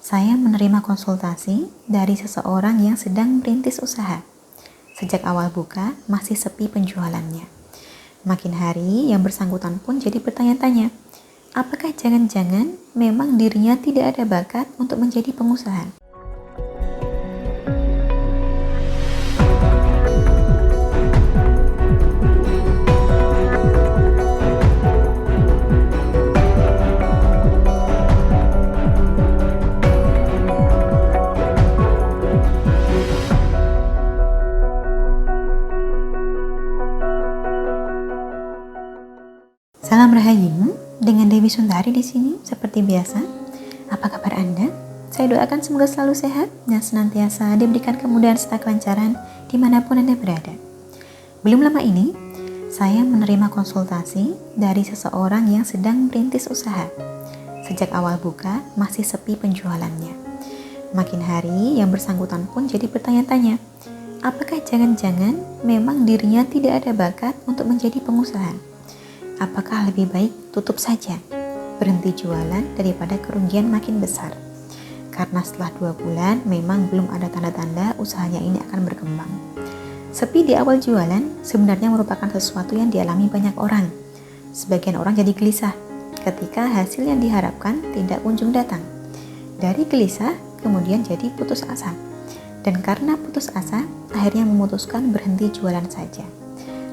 Saya menerima konsultasi dari seseorang yang sedang merintis usaha. Sejak awal buka, masih sepi penjualannya. Makin hari, yang bersangkutan pun jadi bertanya-tanya, apakah jangan-jangan memang dirinya tidak ada bakat untuk menjadi pengusaha? Salam Rahayu, dengan Dewi Sundari di sini seperti biasa. Apa kabar Anda? Saya doakan semoga selalu sehat dan senantiasa diberikan kemudahan serta kelancaran dimanapun Anda berada. Belum lama ini, saya menerima konsultasi dari seseorang yang sedang merintis usaha. Sejak awal buka, masih sepi penjualannya. Makin hari, yang bersangkutan pun jadi bertanya-tanya, apakah jangan-jangan memang dirinya tidak ada bakat untuk menjadi pengusaha? Apakah lebih baik tutup saja, berhenti jualan daripada kerugian makin besar? Karena setelah 2 bulan memang belum ada tanda-tanda usahanya ini akan berkembang. Sepi di awal jualan sebenarnya merupakan sesuatu yang dialami banyak orang. Sebagian orang jadi gelisah ketika hasil yang diharapkan tidak kunjung datang. Dari gelisah kemudian jadi putus asa. Dan karena putus asa, akhirnya memutuskan berhenti jualan saja.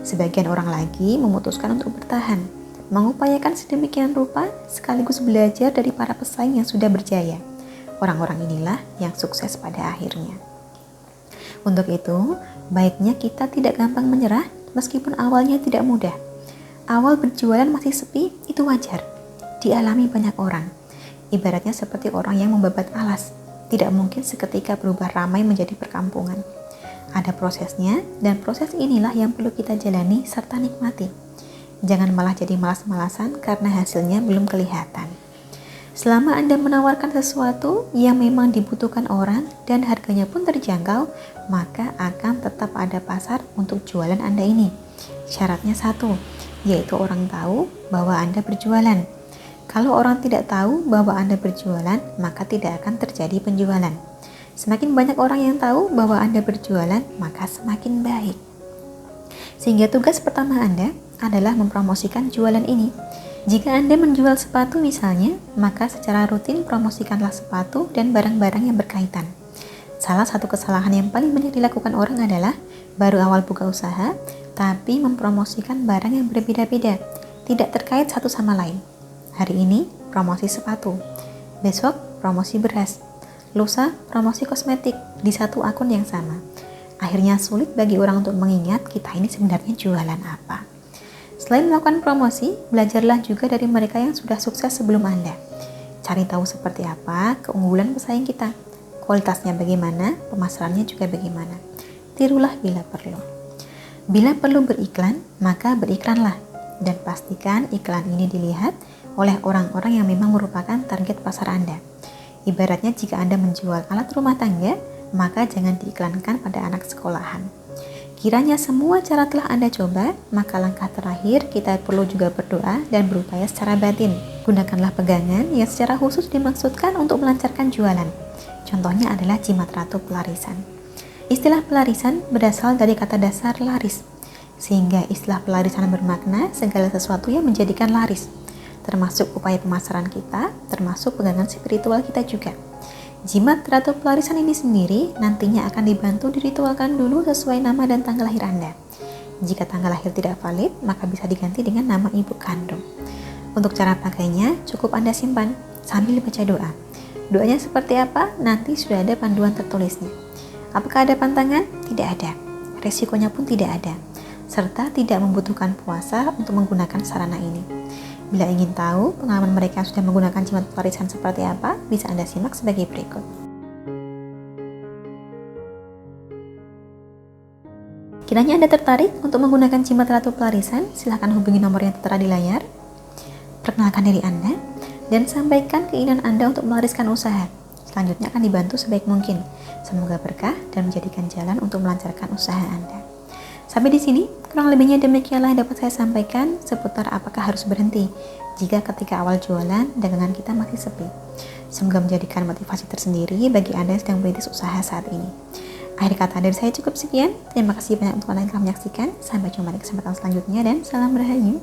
Sebagian orang lagi memutuskan untuk bertahan, mengupayakan sedemikian rupa sekaligus belajar dari para pesaing yang sudah berjaya. Orang-orang inilah yang sukses pada akhirnya. Untuk itu, baiknya kita tidak gampang menyerah meskipun awalnya tidak mudah. Awal berjualan masih sepi, itu wajar. Dialami banyak orang. Ibaratnya seperti orang yang membabat alas. Tidak mungkin seketika berubah ramai menjadi perkampungan. Ada prosesnya, dan proses inilah yang perlu kita jalani serta nikmati. Jangan malah jadi malas-malasan karena hasilnya belum kelihatan. Selama Anda menawarkan sesuatu yang memang dibutuhkan orang dan harganya pun terjangkau, maka akan tetap ada pasar untuk jualan Anda ini. Syaratnya satu, yaitu orang tahu bahwa Anda berjualan. Kalau orang tidak tahu bahwa Anda berjualan, maka tidak akan terjadi penjualan. Semakin banyak orang yang tahu bahwa Anda berjualan, maka semakin baik. Sehingga tugas pertama Anda adalah mempromosikan jualan ini. Jika Anda menjual sepatu misalnya, maka secara rutin promosikanlah sepatu dan barang-barang yang berkaitan. Salah satu kesalahan yang paling banyak dilakukan orang adalah baru awal buka usaha, tapi mempromosikan barang yang berbeda-beda, tidak terkait satu sama lain. Hari ini promosi sepatu, besok promosi beras, lusa promosi kosmetik di satu akun yang sama. Akhirnya sulit bagi orang untuk mengingat kita ini sebenarnya jualan apa. Selain melakukan promosi, belajarlah juga dari mereka yang sudah sukses sebelum Anda. Cari tahu seperti apa keunggulan pesaing kita, kualitasnya bagaimana, pemasarannya juga bagaimana. Tirulah bila perlu. Bila perlu beriklan, maka beriklanlah. Dan pastikan iklan ini dilihat oleh orang-orang yang memang merupakan target pasar Anda. Ibaratnya jika Anda menjual alat rumah tangga, maka jangan diiklankan pada anak sekolahan. Kiranya semua cara telah Anda coba, maka langkah terakhir kita perlu juga berdoa dan berupaya secara batin. Gunakanlah pegangan yang secara khusus dimaksudkan untuk melancarkan jualan. Contohnya adalah jimat ratu pelarisan. Istilah pelarisan berasal dari kata dasar laris, sehingga istilah pelarisan bermakna segala sesuatu yang menjadikan laris, termasuk upaya pemasaran kita, termasuk pegangan spiritual kita juga. Jimat ratu pelarisan ini sendiri nantinya akan dibantu diritualkan dulu sesuai nama dan tanggal lahir Anda. Jika tanggal lahir tidak valid, maka bisa diganti dengan nama ibu kandung. Untuk cara pakainya, cukup Anda simpan sambil baca doa. Doanya seperti apa? Nanti sudah ada panduan tertulisnya. Apakah ada pantangan? Tidak ada. Resikonya pun tidak ada. Serta tidak membutuhkan puasa untuk menggunakan sarana ini. Bila ingin tahu pengalaman mereka yang sudah menggunakan jimat pelarisan seperti apa, bisa Anda simak sebagai berikut. Kiranya Anda tertarik untuk menggunakan jimat ratu pelarisan, silahkan hubungi nomor yang tertera di layar. Perkenalkan diri Anda, dan sampaikan keinginan Anda untuk melariskan usaha. Selanjutnya akan dibantu sebaik mungkin. Semoga berkah dan menjadikan jalan untuk melancarkan usaha Anda. Sampai di sini, kurang lebihnya demikianlah yang dapat saya sampaikan seputar apakah harus berhenti jika ketika awal jualan dagangan kita masih sepi. Semoga menjadikan motivasi tersendiri bagi Anda yang sedang merintis usaha saat ini. Akhir kata dari saya cukup sekian. Terima kasih banyak untuk Anda yang telah menyaksikan. Sampai jumpa di kesempatan selanjutnya dan salam rahayu.